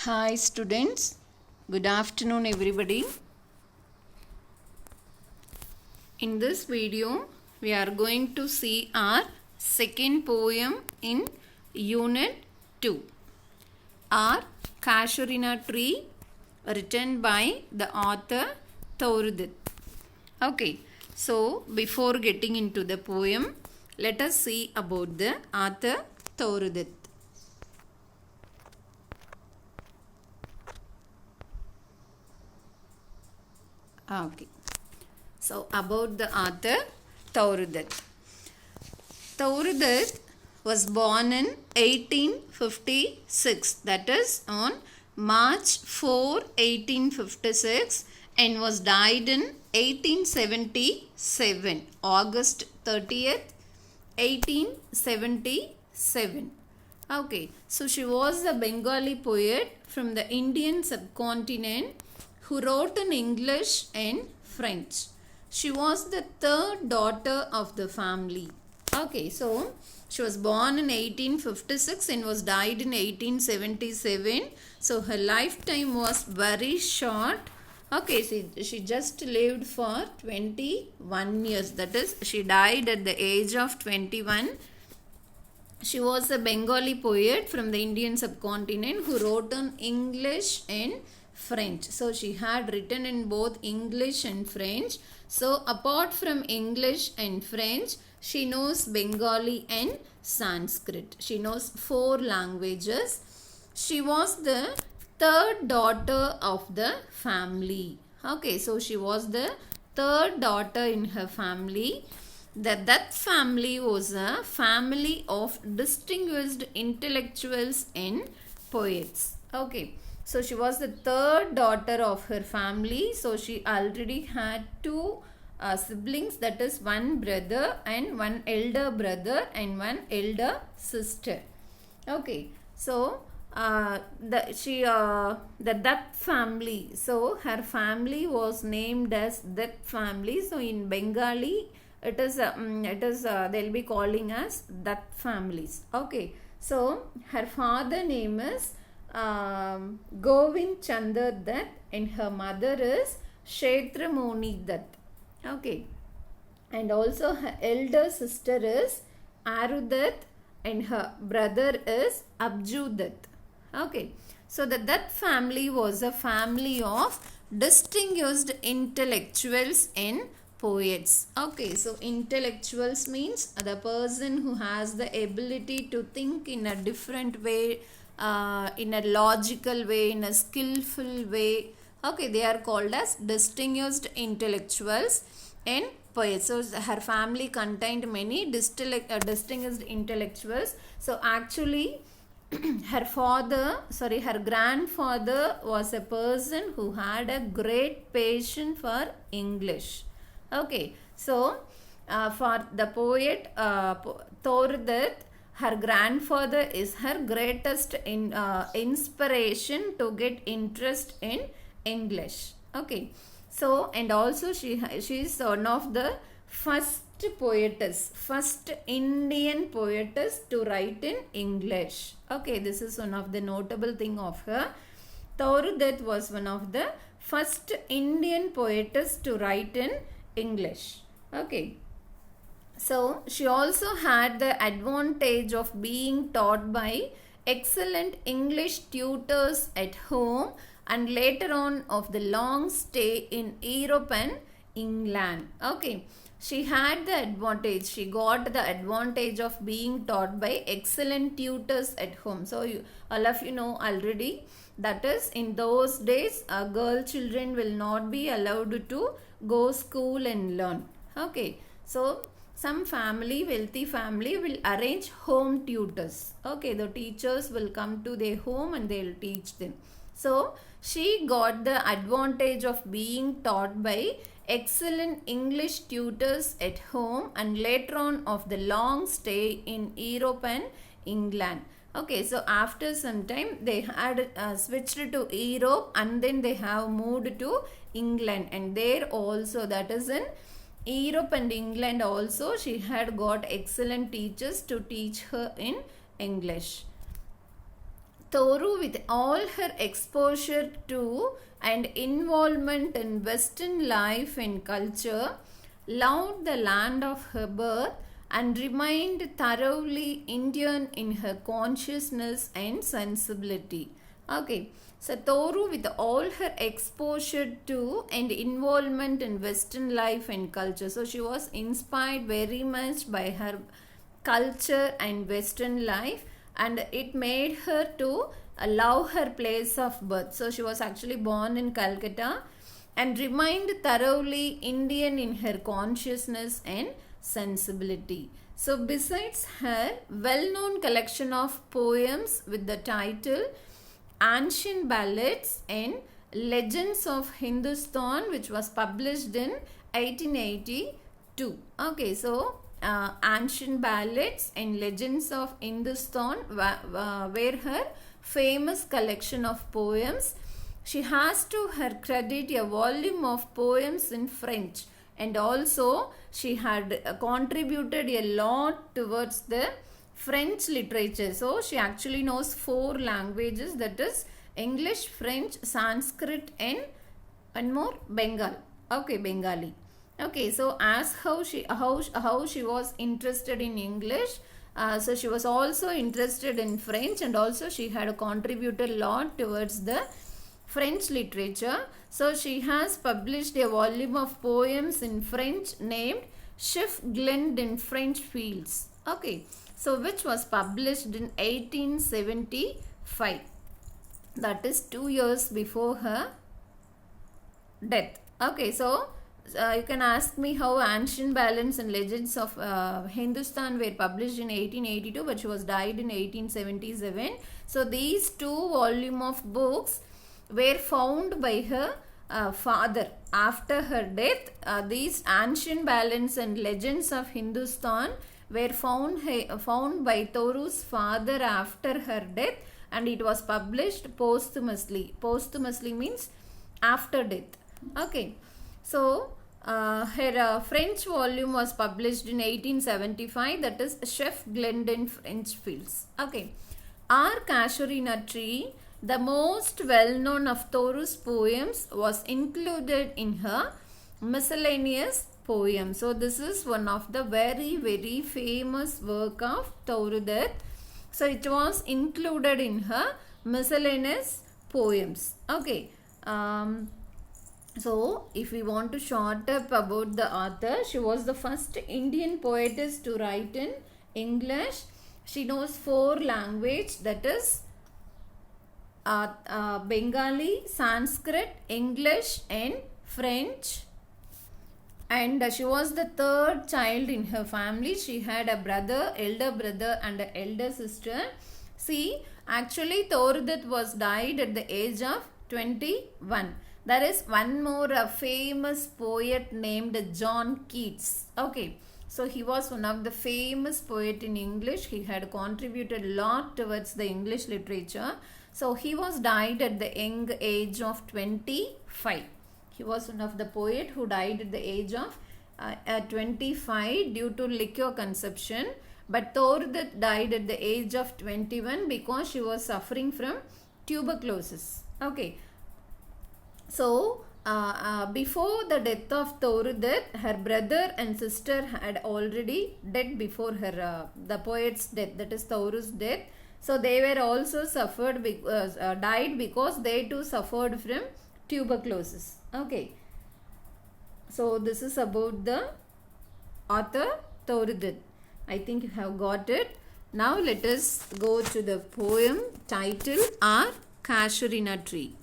Hi students, good afternoon everybody. In this video, we are going to see our second poem in Unit 2. Our Casuarina Tree, written by the author Thorudith. Okay, so before getting into the poem, let us see about the author Thorudith. Okay, so about the author Thorudith. Thorudith was born in 1856, that is on March 4, 1856, and was died in 1877, August 30th, 1877. Okay, so she was a Bengali poet from the Indian subcontinent who wrote in English and French. She was the third daughter of the family. Okay, so she was born in 1856 and was died in 1877. So her lifetime was very short. Okay, she just lived for 21 years. That is, she died at the age of 21. She was a Bengali poet from the Indian subcontinent who wrote in English and French. So she had written in both English and French. So apart from English and French, she knows Bengali and Sanskrit. She knows 4 languages. She was the third daughter of the family. Okay, so she was the third daughter in her family. That family was a family of distinguished intellectuals and poets. Okay, so she was the third daughter of her family. So she already had 2 siblings, that is one brother and one elder brother and one elder sister. Okay, so that family, so her family was named as that family. So in Bengali it is they'll be calling as that families. Okay, so her father name is Govind Chandra Dutt and her mother is Kshetramoni Dutt. Okay, and also her elder sister is Arudat and her brother is Abju Dutt. Okay, so that family was a family of distinguished intellectuals and poets. Okay, so intellectuals means the person who has the ability to think in a different way, in a logical way, in a skillful way. Okay, they are called as distinguished intellectuals and poets. So her family contained many distinguished intellectuals. So actually her grandfather was a person who had a great passion for English. Okay, so for the poet Thorudith, her grandfather is her greatest inspiration to get interest in English. Okay, so and also she is one of the first Indian poetess to write in English. Okay, this is one of the notable thing of her. Thorudith was one of the first Indian poetess to write in English. Okay, so she also had the advantage of being taught by excellent English tutors at home and later on of the long stay in Europe and England. Okay, she had the advantage, she got the advantage of being taught by excellent tutors at home. So all of you know already, that is in those days girl children will not be allowed to go school and learn. Okay, so some wealthy family will arrange home tutors. Okay, the teachers will come to their home and they will teach them. So she got the advantage of being taught by excellent English tutors at home and later on of the long stay in Europe and England. Okay, so after some time they had switched to Europe and then they have moved to England, and there also, that is in Europe and England also, she had got excellent teachers to teach her in English. Toru, with all her exposure to and involvement in Western life and culture, loved the land of her birth and remained thoroughly Indian in her consciousness and sensibility. Okay, so Toru, with all her exposure to and involvement in Western life and culture, so she was inspired very much by her culture and Western life, and it made her to love her place of birth. So she was actually born in Calcutta and remained thoroughly Indian in her consciousness and sensibility. So besides her well-known collection of poems with the title Ancient Ballads and Legends of Hindustan, which was published in 1882. Okay, so Ancient Ballads and Legends of Hindustan were her famous collection of poems. She has to her credit a volume of poems in French, and also she had contributed a lot towards the French literature. So she actually knows 4 languages, that is English, French, Sanskrit, and one more Bengal. Okay, Bengali. Okay, so as how she was interested in English, so she was also interested in French, and also she had contributed a lot towards the French literature. So she has published a volume of poems in French named Chiffre Glende in French Fields. Okay, so which was published in 1875. That is 2 years before her death. Okay, so you can ask me how Ancient Ballads and Legends of Hindustan were published in 1882, but she was died in 1877. So these 2 volumes of books were found by her father after her death. These Ancient Ballads and Legends of Hindustan were found by Toru's father after her death, and it was published posthumously. Posthumously means after death. Okay, so her French volume was published in 1875, that is Chiffre Glende in French Fields. Okay, Our Casuarina Tree, the most well-known of Toru's poems, was included in her miscellaneous poem. So this is one of the very famous work of Toru Dutt. So it was included in her miscellaneous poems. Okay. So if we want to short up about the author, she was the first Indian poetess to write in English. She knows 4 languages, that is Bengali, Sanskrit, English, and French. And she was the 3rd child in her family. She had a brother, elder brother, and an elder sister. See, actually Toru Dutt was died at the age of 21. There is one more famous poet named John Keats. Okay, so he was one of the famous poet in English. He had contributed a lot towards the English literature. So he was died at the young age of 25. He was one of the poet who died at the age of 25 due to liquor consumption. But Toru Dutt died at the age of 21 because she was suffering from tuberculosis. Okay. So before the death of Toru Dutt, her brother and sister had already died before her the poet's death, that is Toru's death. So they were also died because they too suffered from tuberculosis. Okay. So this is about the author Toru Dutt. I think you have got it. Now let us go to the poem titled Our Casuarina Tree.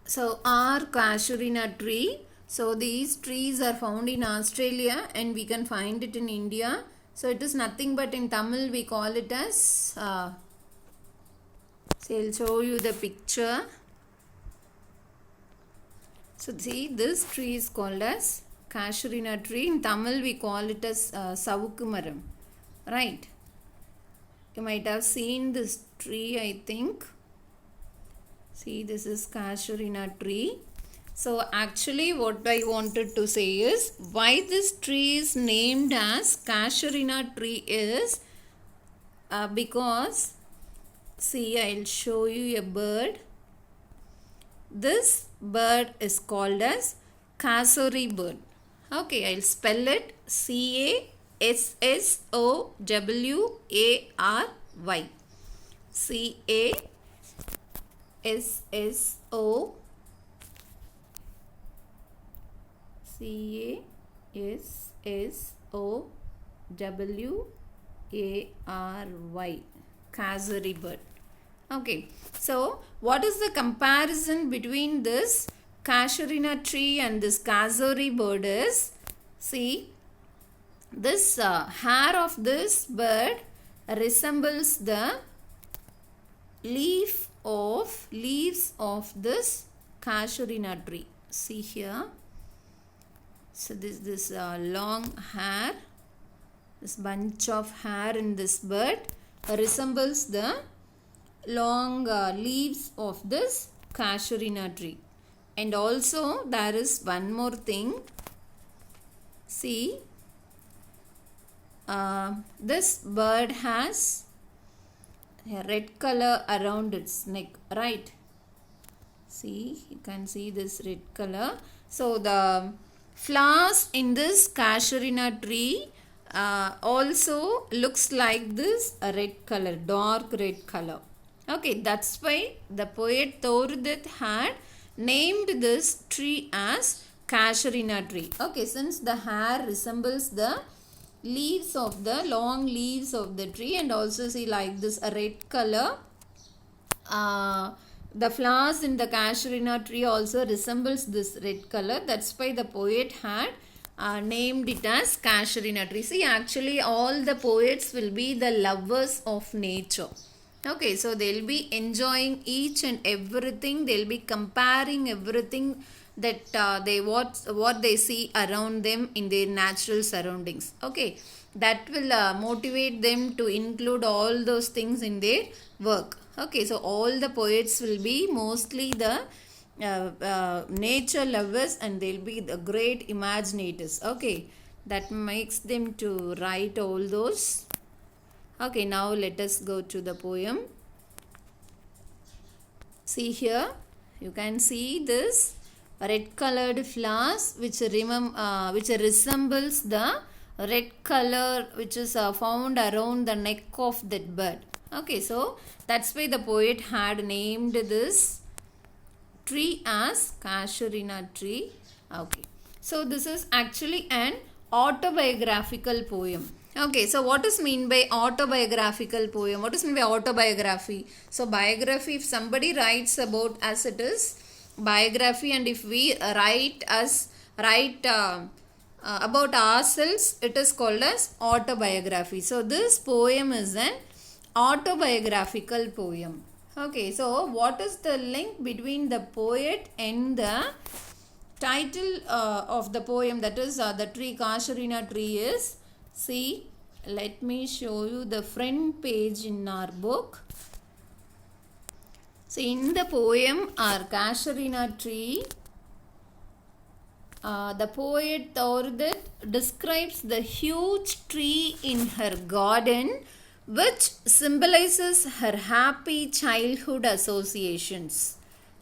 So Our Casuarina Tree. So these trees are found in Australia and we can find it in India. So it is nothing but in Tamil we call it as, so I'll show you the picture. So see, this tree is called as Casuarina tree. In Tamil we call it as Savukkumaram. Right. You might have seen this tree, I think. See, this is Casuarina tree. So actually what I wanted to say is why this tree is named as Casuarina tree is because see, I'll show you a bird. This bird is called as Kasori bird. Okay, I'll spell it Cassowary. Cassowary. Kasori bird. Okay, so what is the comparison between this casuarina tree and this Kasori bird is, see, this hair of this bird resembles the leaves of this casuarina tree. See here. So this long hair, this bunch of hair in this bird resembles the long leaves of this casuarina tree. And also there is one more thing. See, this bird has a red color around its neck, right? See, you can see this red color. So the flowers in this casuarina tree also looks like this red color, dark red color. Okay, that's why the poet Thorudith had named this tree as casuarina tree. Okay, since the hair resembles the leaves of the long leaves of the tree, and also see like this red color, the flowers in the casuarina tree also resembles this red color. That's why the poet had named it as casuarina tree. See, actually all the poets will be the lovers of nature. Okay, so they'll be enjoying each and everything. They'll be comparing everything that what they see around them in their natural surroundings. Okay, that will motivate them to include all those things in their work. Okay, so all the poets will be mostly the nature lovers, and they'll be the great imaginators. Okay, that makes them to write all those. Okay, now let us go to the poem. See here, you can see this red colored flowers which resembles the red color which is found around the neck of that bird. Okay, so that's why the poet had named this tree as casuarina tree. Okay, so this is actually an autobiographical poem. Okay, so what is mean by autobiographical poem? What is mean by autobiography? So biography, if somebody writes about as it is biography, and if we write about ourselves, it is called as autobiography. So this poem is an autobiographical poem. Okay, so what is the link between the poet and the title of the poem, that is the tree, casuarina tree is, see, let me show you the front page in our book. So in the poem our casuarina tree, the poet Thorudith describes the huge tree in her garden which symbolizes her happy childhood associations.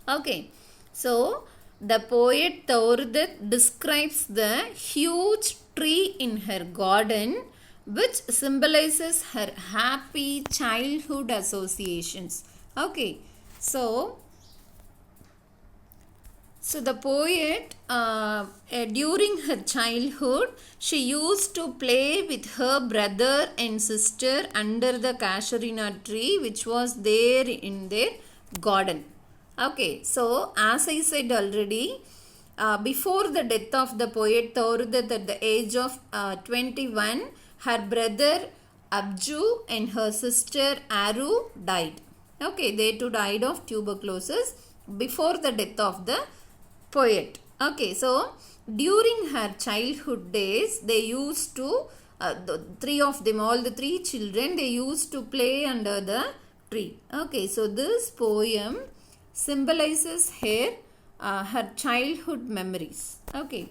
Okay, so the poet Thorudith describes the huge tree in her garden which symbolizes her happy childhood associations. Okay, so the poet during her childhood, she used to play with her brother and sister under the casuarina tree which was there in their garden. Okay, so as I said already, before the death of the poet Thorudith at the age of 21, her brother Abju and her sister Aru died. Okay, they too died of tuberculosis before the death of the poet. Okay, so during her childhood days, they used to, the three of them, all the three children, they used to play under the tree. Okay, so this poem symbolizes her childhood memories. Okay,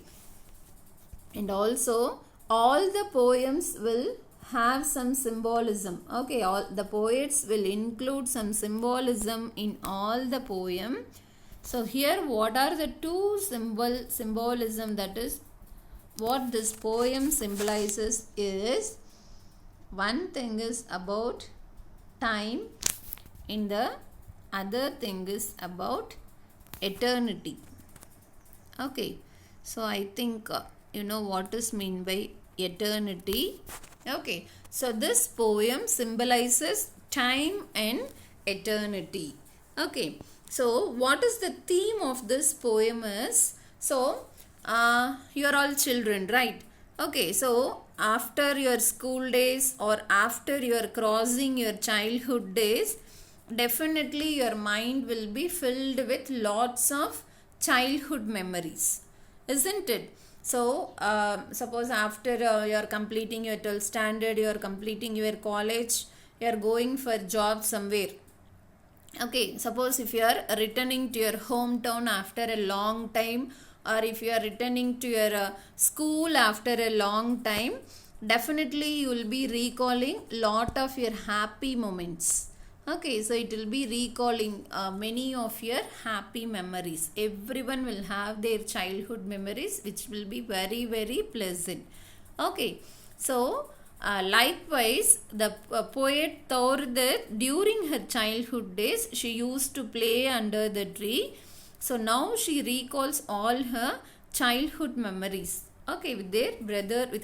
and also all the poems will have some symbolism. Okay, all the poets will include some symbolism in all the poem. So here what are the two symbolism, that is what this poem symbolizes is, one thing is about time and the other thing is about eternity. Okay, so I think you know what is mean by eternity. Okay, so this poem symbolizes time and eternity. Okay, so what is the theme of this poem is, so you are all children, right? Okay, so after your school days or after you are crossing your childhood days, definitely your mind will be filled with lots of childhood memories, isn't it? So suppose after you are completing your 12th standard, you are completing your college, you are going for job somewhere. Okay, suppose if you are returning to your hometown after a long time, or if you are returning to your school after a long time, definitely you will be recalling lot of your happy moments. Okay, so it will be recalling many of your happy memories. Everyone will have their childhood memories which will be very, very pleasant. Okay, so likewise, the poet thought that during her childhood days she used to play under the tree. So now she recalls all her childhood memories. Okay, with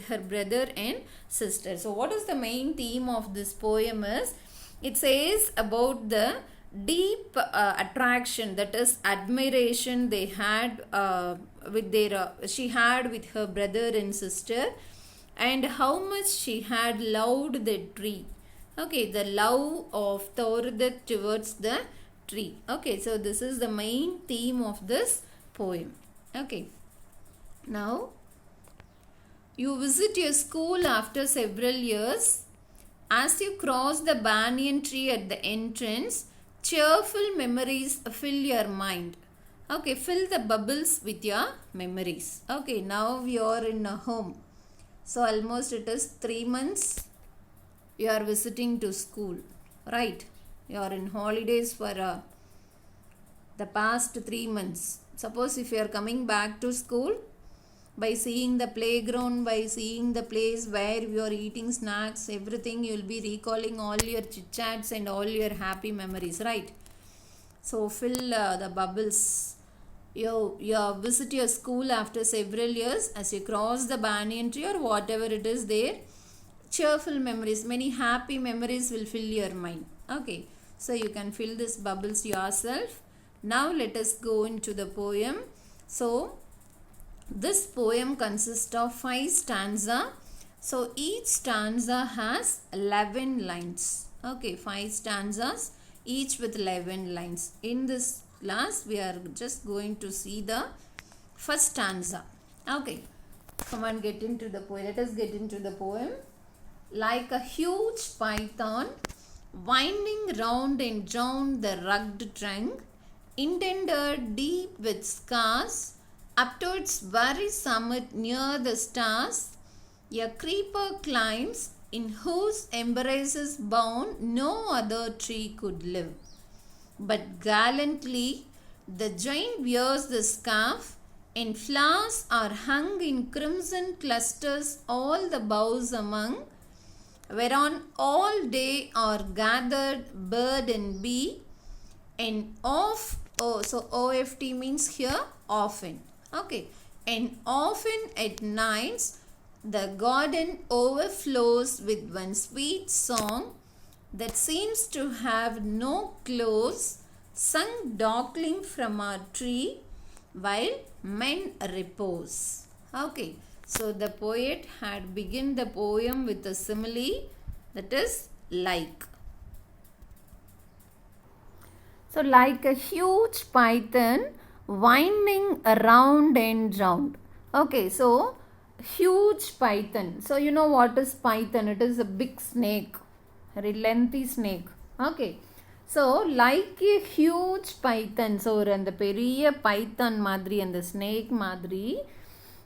her brother and sister. So what is the main theme of this poem is, it says about the deep attraction, that is admiration they had with their she had with her brother and sister, and how much she had loved the tree. Okay, the love of Thordet towards the tree. Okay, so this is the main theme of this poem. Okay, now you visit your school after several years. As you cross the banyan tree at the entrance, cheerful memories fill your mind. Okay, fill the bubbles with your memories. Okay, now we are in a home. So almost it is 3 months you are visiting to school, right? You are in holidays for the past 3 months. Suppose if you are coming back to school, by seeing the playground, by seeing the place where you are eating snacks, everything, you will be recalling all your chit chats and all your happy memories, right? So fill the bubbles. You visit your school after several years. As you cross the banyan tree or whatever it is there, cheerful memories, many happy memories will fill your mind. Okay, so you can fill these bubbles yourself. Now let us go into the poem. So this poem consists of 5 stanzas. So each stanza has 11 lines. Okay, 5 stanzas, each with 11 lines. In this class, we are just going to see the first stanza. Okay, come on, get into the poem. Let us get into the poem. Like a huge python, winding round and round the rugged trunk, indented deep with scars, up to its very summit near the stars, a creeper climbs, in whose embraces bound no other tree could live. But gallantly the giant wears the scarf, and flowers are hung in crimson clusters all the boughs among, whereon all day are gathered bird and bee, and so oft means here often. Okay, and often at nights the garden overflows with one sweet song that seems to have no close, sung darkling from our tree while men repose. Okay, so the poet had begun the poem with a simile, that is like. So like a huge python winding around and round. Okay, so huge python. So you know what is python? It is a big snake, very lengthy snake. Okay, so like a huge python. So அந்த பெரிய python மாதிரி, அந்த snake மாதிரி,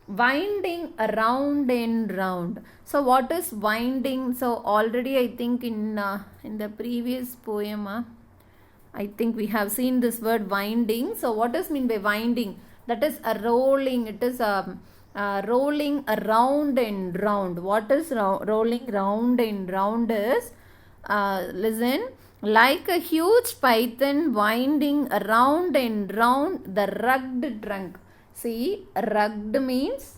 winding around and round. So what is winding? So already I think in the previous poem, I think we have seen this word winding. So what does mean by winding? That is a rolling. It is a rolling around and round. What is rolling round and round is, listen, like a huge python winding around and round the rugged trunk. See, rugged means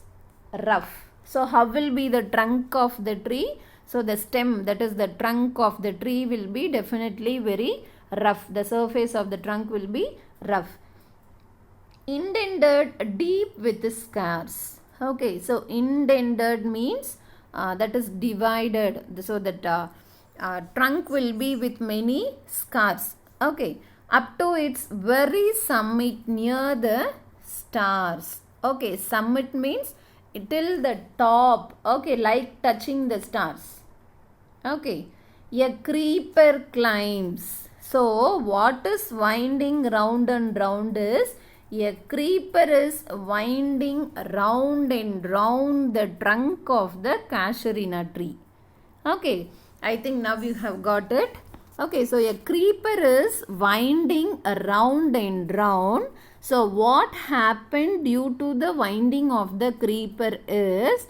rough. So how will be the trunk of the tree? So the stem, that is the trunk of the tree, will be definitely very rough. The surface of the trunk will be rough. Indented deep with scars. Okay, so indented means that is divided. So that trunk will be with many scars. Okay, up to its very summit near the stars. Okay, summit means till the top. Okay, like touching the stars. Okay, a creeper climbs. So what is winding round and round is, a creeper is winding round and round the trunk of the casuarina tree. Okay, I think now you have got it. Okay, so a creeper is winding around and round. So what happened due to the winding of the creeper is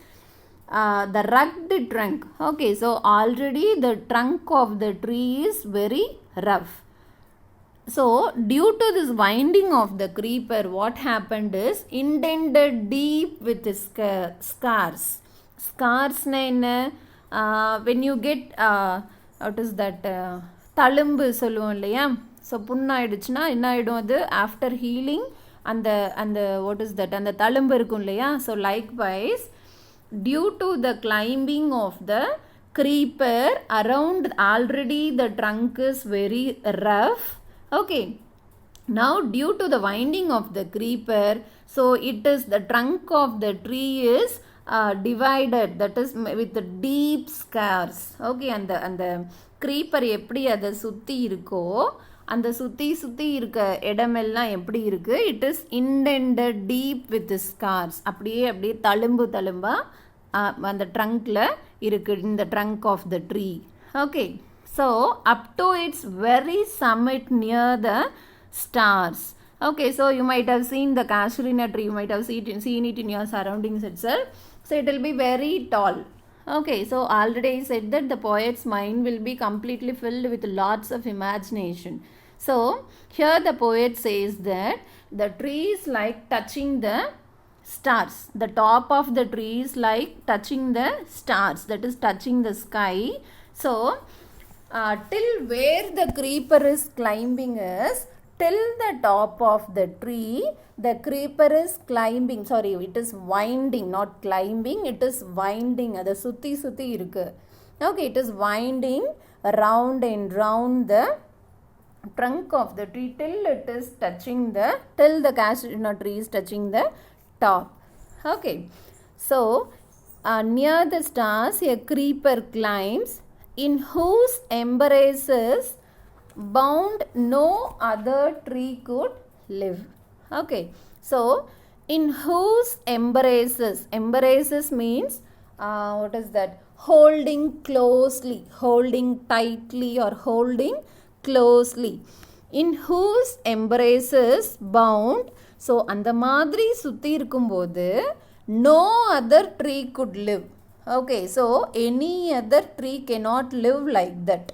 the rugged trunk. Okay, so already the trunk of the tree is very rough. So due to this winding of the creeper, what happened is indented deep with scars. Scars when you get what is that தழும்பு சொல்லுவோம் இல்லையா, so புண்ணாயிடுச்சுன்னா என்ன ஆகிடும், அது after healing அந்த அந்த what is that அந்த தழும்பு இருக்கும் இல்லையா. So likewise due to the climbing of the creeper around, already the trunk is very rough. Okay, now due to the winding of the creeper, so it is the trunk of the tree is divided, that is with the deep scars. Okay, and the creeper எப்படி அதை சுற்றி இருக்கோ, அந்த சுற்றி இருக்க இடமெல்லாம் எப்படி இருக்குது, it is indented deep with scars. அப்படியே தழும்பா அந்த ட்ரங்க்ல இருக்குது, இந்த trunk of the tree. Okay, so up to its very summit near the stars. Okay, so you might have seen the casuarina tree, you might have seen it in your surroundings itself. So it will be very tall. Okay, so already I said that the poet's mind will be completely filled with lots of imagination. So here the poet says that the tree is like touching the stars. The top of the tree is like touching the stars, that is touching the sky. So till where the creeper is climbing is, till the top of the tree, the creeper is climbing. Sorry, it is winding, not climbing, it is winding. அது சுத்தி இருக்கு. Okay, it is winding round and round the trunk of the tree till it is touching till the casuarina tree is touching the top. Okay, so near the stars a creeper climbs, in whose embraces bound no other tree could live. Okay, so in whose embraces means what is that, holding closely, holding tightly or holding closely. In whose embraces bound, so அந்த மாதிரி சுற்றி இருக்கும்போது no other tree could live. Okay, so any other tree cannot live like that,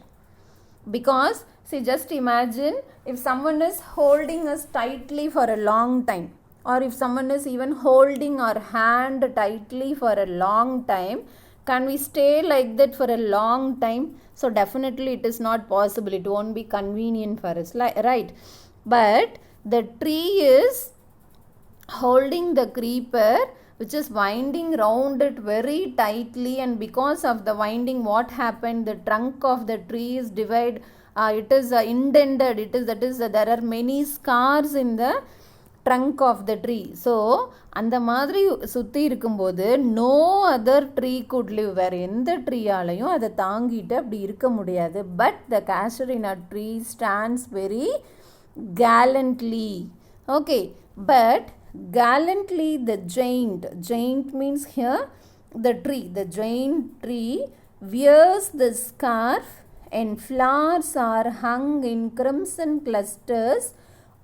because see, just imagine if someone is holding us tightly for a long time, or if someone is even holding our hand tightly for a long time, can we stay like that for a long time? So definitely it is not possible, it won't be convenient for us, right? But the tree is holding the creeper, which is winding round it very tightly, and because of the winding, what happened, the trunk of the tree is divided, it is indented, there are many scars in the trunk of the tree. So அந்த மாதிரி சுற்றி இருக்கும்போது no other tree could live, வேறு எந்த ட்ரீயாலையும் அதை தாங்கிட்டு அப்படி இருக்க முடியாது. But the casuarina tree stands very gallantly. Okay, but gallantly the giant means here the tree, the giant tree wears the scarf and flowers are hung in crimson clusters,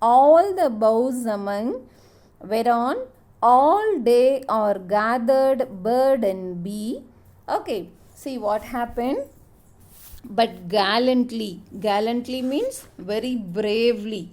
all the boughs among, whereon all day are gathered bird and bee. Okay, see what happened. But gallantly means very bravely.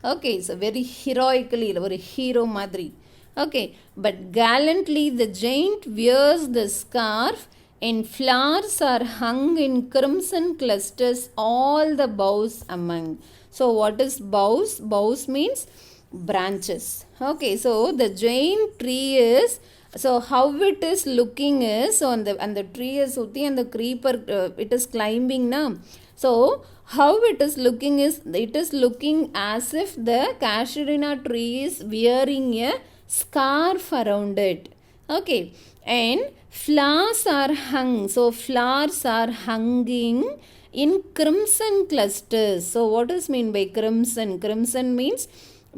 Okay, so very heroically, very hero madri. Okay, but gallantly the giant wears the scarf and flowers are hung in crimson clusters, all the boughs among. So what is boughs? Boughs means branches. Okay, so the giant tree is, so how it is looking is, so on the tree is sutti and the creeper it is climbing now. So how it is looking is, it is looking as if the casuarina tree is wearing a scarf around it. Okay, and flowers are hung, so flowers are hanging in crimson clusters. So what is mean by crimson? Crimson means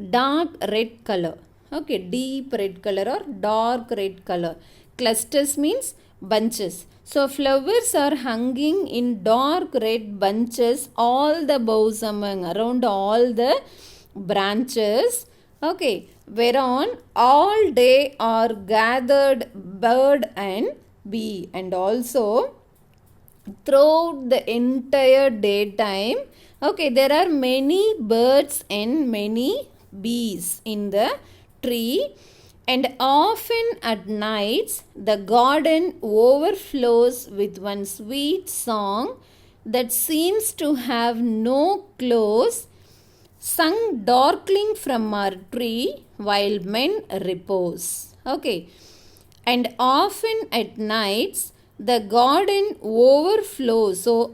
dark red color. Okay, deep red color or dark red color. Clusters means bunches. So flowers are hanging in dark red bunches, all the boughs among, around all the branches. Okay, whereon all day are gathered bird and bee, and also throughout the entire daytime, okay, there are many birds and many bees in the tree, and often at nights the garden overflows with one sweet song that seems to have no close, sung darkling from our tree while men repose. Okay, and often at nights the garden overflows. So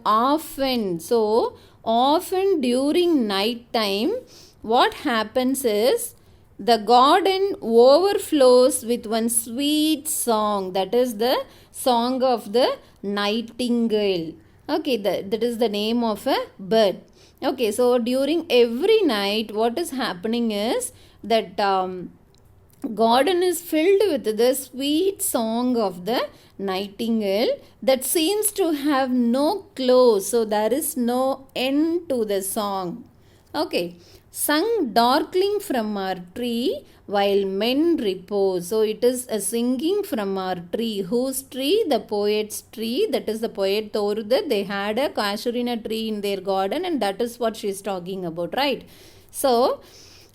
often during night time, what happens is the garden overflows with one sweet song, that is the song of the nightingale. Okay, that is the name of a bird. Okay, so during every night what is happening is that garden is filled with the sweet song of the nightingale that seems to have no close, so there is no end to the song. Okay, sung darkling from our tree while men repose. So it is a singing from our tree. Whose tree? The poet's tree. That is the poet Thoruda. They had a casuarina tree in their garden, and that is what she is talking about, right? So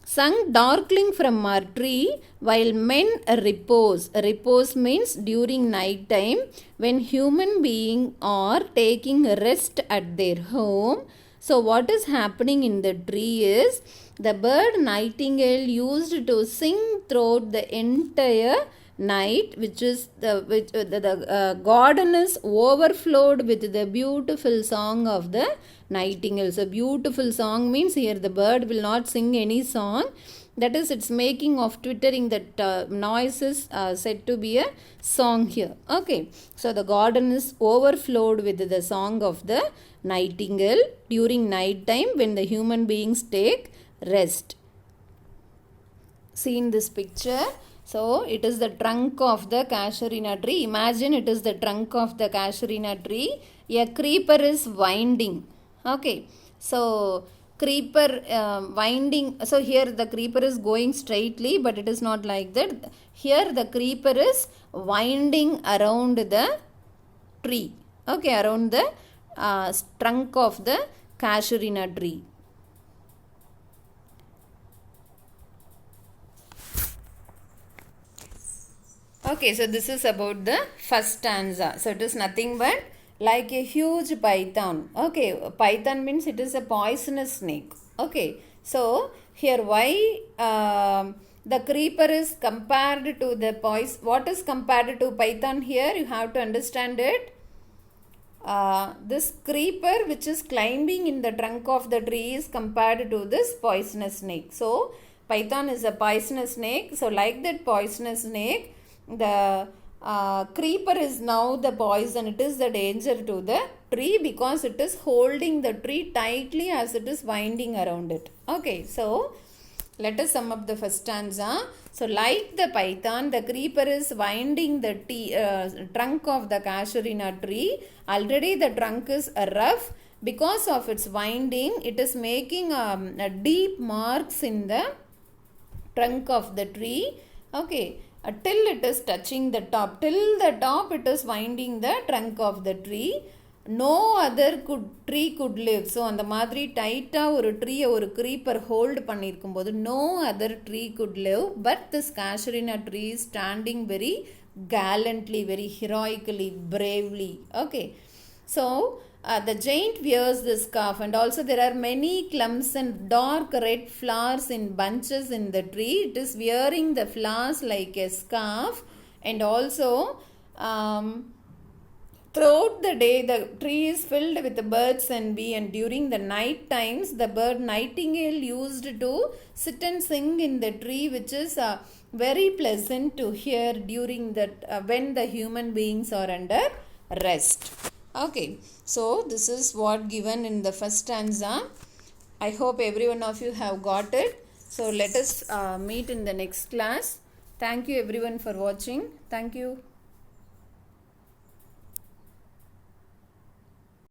sung darkling from our tree while men repose. Repose means during night time when human beings are taking rest at their home. So what is happening in the tree is the bird nightingale used to sing throughout the entire night, which is the garden is overflowed with the beautiful song of the nightingale. So beautiful song means here the bird will not sing any song, that is it's making of twittering, that noise is said to be a song here. Okay, so the garden is overflowed with the song of the nightingale during night time when the human beings take rest. See in this picture, so it is the trunk of the casuarina tree. Imagine it is the trunk of the casuarina tree. A creeper is winding. Okay, so creeper winding. So here the creeper is going straightly, but it is not like that. Here the creeper is winding around the tree. Okay, around the trunk of the casuarina tree. Okay, so this is about the first stanza. So it is nothing but like a huge python. Okay, python means it is a poisonous snake. Okay, so here why the creeper is compared to the poison. What is compared to python here? You have to understand it. This creeper which is climbing in the trunk of the tree is compared to this poisonous snake. So python is a poisonous snake. So like that poisonous snake, the creeper is now the poison. It is the danger to the tree because it is holding the tree tightly as it is winding around it. Okay, so Let us sum up the first stanza. So, like the python, the creeper is winding the trunk of the casuarina tree. Already the trunk is rough. Because of its winding, it is making a deep marks in the trunk of the tree. Okay, till it is touching the top. Till the top it is winding the trunk of the tree. No other tree could live. So, அந்த மாதிரி டைட்டாக ஒரு ட்ரீயை ஒரு creeper hold பண்ணியிருக்கும் போது no other tree could live, but this casuarina tree is standing very gallantly, very heroically, bravely. Okay, so the giant wears the scarf, and also there are many clumps and dark red flowers in bunches in the tree. It is wearing the flowers like a scarf, and also throughout the day, the tree is filled with birds and bees, and during the night times, the bird nightingale used to sit and sing in the tree, which is very pleasant to hear during that when the human beings are under rest. Okay, so this is what given in the first stanza. I hope every one of you have got it. So let us meet in the next class. Thank you everyone for watching. Thank you.